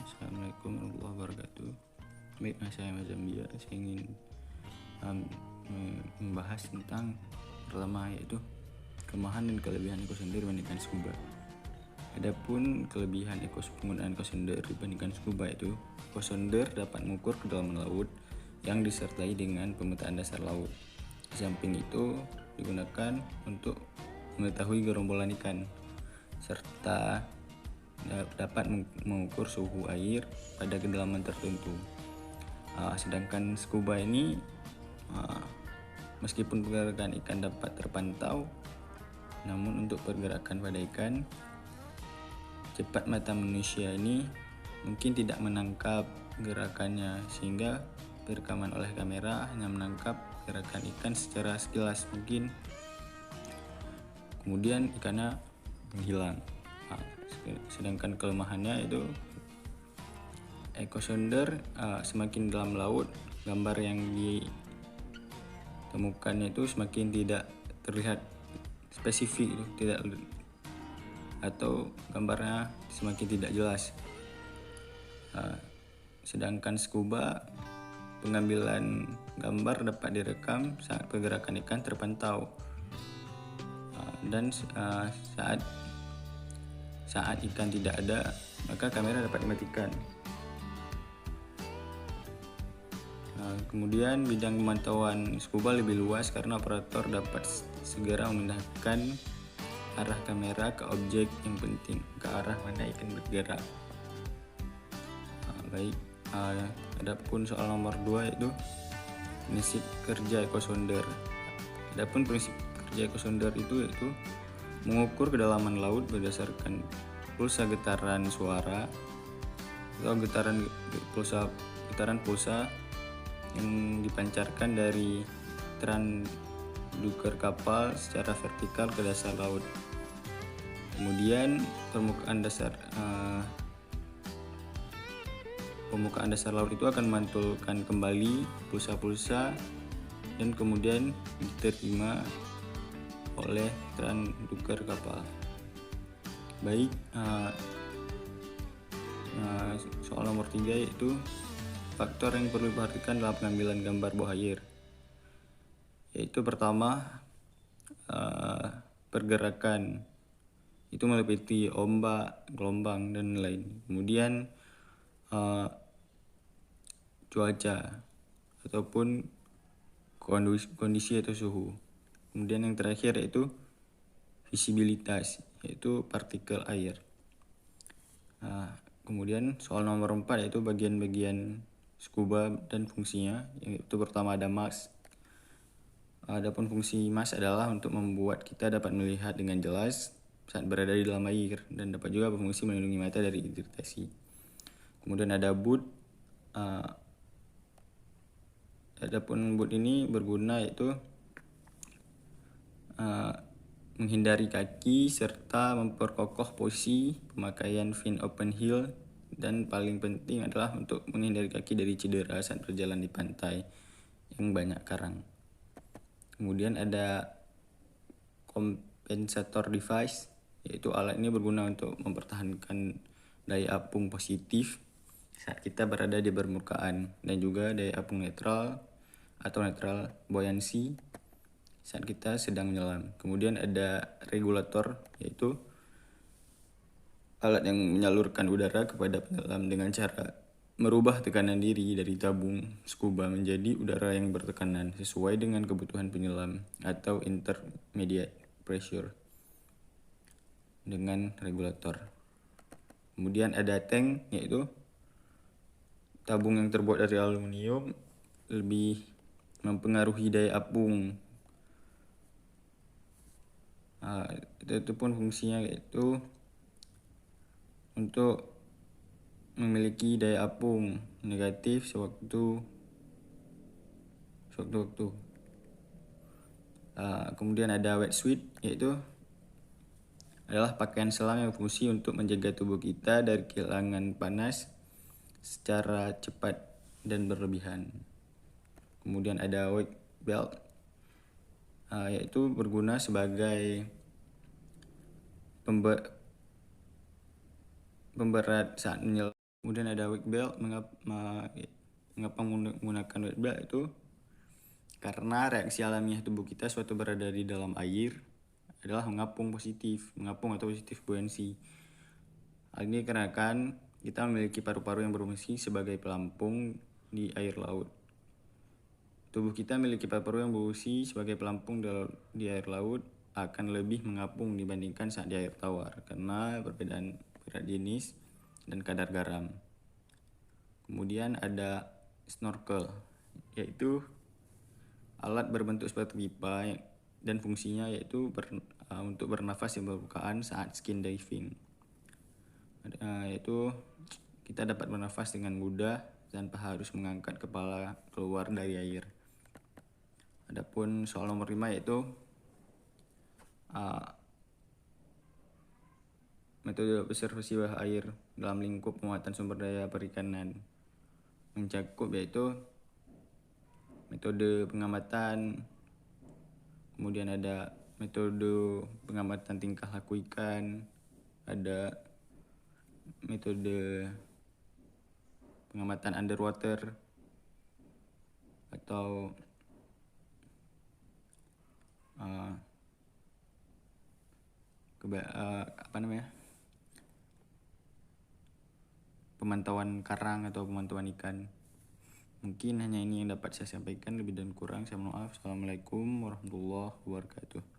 Assalamualaikum warahmatullahi wabarakatuh. Baik, saya Mazambia. Saya ingin membahas tentang pertama, yaitu kelemahan dan kelebihan ekosender dibandingkan scuba. Adapun kelebihan penggunaan ekosender dibandingkan scuba, itu ekosender dapat mengukur kedalaman laut yang disertai dengan pemetaan dasar laut. Di samping itu digunakan untuk mengetahui gerombolan ikan serta dapat mengukur suhu air pada kedalaman tertentu. Sedangkan scuba ini meskipun pergerakan ikan dapat terpantau, namun untuk pergerakan pada ikan, cepat mata manusia ini mungkin tidak menangkap gerakannya, sehingga perekaman oleh kamera hanya menangkap gerakan ikan secara sekilas mungkin, kemudian ikannya menghilang. Sedangkan kelemahannya itu ekosonder semakin dalam laut, gambar yang ditemukannya itu semakin tidak terlihat spesifik, atau gambarnya semakin tidak jelas. Sedangkan scuba, pengambilan gambar dapat direkam saat pergerakan ikan terpantau, dan saat ikan tidak ada, maka kamera dapat dimatikan. Kemudian bidang pemantauan scuba lebih luas karena operator dapat segera memindahkan arah kamera ke objek yang penting, ke arah mana ikan bergerak. Adapun soal nomor 2, yaitu prinsip kerja ekosonder. Adapun prinsip kerja ekosonder itu yaitu mengukur kedalaman laut berdasarkan pulsa getaran suara atau getaran pulsa yang dipancarkan dari transducer kapal secara vertikal ke dasar laut. Kemudian permukaan dasar laut itu akan memantulkan kembali pulsa-pulsa dan kemudian diterima oleh transducer kapal. Baik, soal nomor 3, yaitu faktor yang perlu diperhatikan dalam pengambilan gambar bawah air. Yaitu pertama, pergerakan itu meliputi ombak, gelombang, dan lain. Kemudian cuaca ataupun kondisi atau suhu. Kemudian yang terakhir yaitu visibilitas, yaitu partikel air. Kemudian soal nomor 4, yaitu bagian-bagian scuba dan fungsinya. Yaitu pertama ada mask. Adapun fungsi mask adalah untuk membuat kita dapat melihat dengan jelas saat berada di dalam air, dan dapat juga berfungsi melindungi mata dari iritasi. Kemudian ada boot. Adapun boot ini berguna yaitu menghindari kaki serta memperkokoh posisi pemakaian fin open heel, dan paling penting adalah untuk menghindari kaki dari cedera saat berjalan di pantai yang banyak karang. Kemudian ada kompensator device, yaitu alat ini berguna untuk mempertahankan daya apung positif saat kita berada di permukaan, dan juga daya apung netral atau netral buoyancy saat kita sedang menyelam. Kemudian ada regulator, yaitu alat yang menyalurkan udara kepada penyelam dengan cara merubah tekanan diri dari tabung scuba menjadi udara yang bertekanan sesuai dengan kebutuhan penyelam, atau intermediate pressure dengan regulator. Kemudian ada tank, yaitu tabung yang terbuat dari aluminium lebih mempengaruhi daya apung. Itu pun fungsinya yaitu untuk memiliki daya apung negatif sewaktu-waktu. Kemudian ada wetsuit, yaitu adalah pakaian selam yang berfungsi untuk menjaga tubuh kita dari kehilangan panas secara cepat dan berlebihan. Kemudian ada weight belt, yaitu berguna sebagai pemberat saat menyelam. Kemudian ada wake belt. Mengapa menggunakan wake belt itu? Karena reaksi alamiah tubuh kita suatu berada di dalam air adalah mengapung atau positif buoyancy. Hal ini dikarenakan kita memiliki paru-paru yang berfungsi sebagai pelampung di air laut. Tubuh kita memiliki paru-paru yang berfungsi sebagai pelampung di air laut akan lebih mengapung dibandingkan saat di air tawar karena perbedaan berat jenis dan kadar garam. Kemudian ada snorkel, yaitu alat berbentuk seperti pipa dan fungsinya yaitu untuk bernafas di permukaan saat skin diving. Yaitu kita dapat bernafas dengan mudah tanpa harus mengangkat kepala keluar dari air. Adapun soal nomor 5 yaitu metode observasi bawah air dalam lingkup penguatan sumber daya perikanan, mencakup yaitu metode pengamatan, kemudian ada metode pengamatan tingkah laku ikan, ada metode pengamatan underwater atau pemantauan karang atau pemantauan ikan. Mungkin hanya ini yang dapat saya sampaikan, lebih dan kurang saya mohon maaf. Assalamualaikum warahmatullahi wabarakatuh.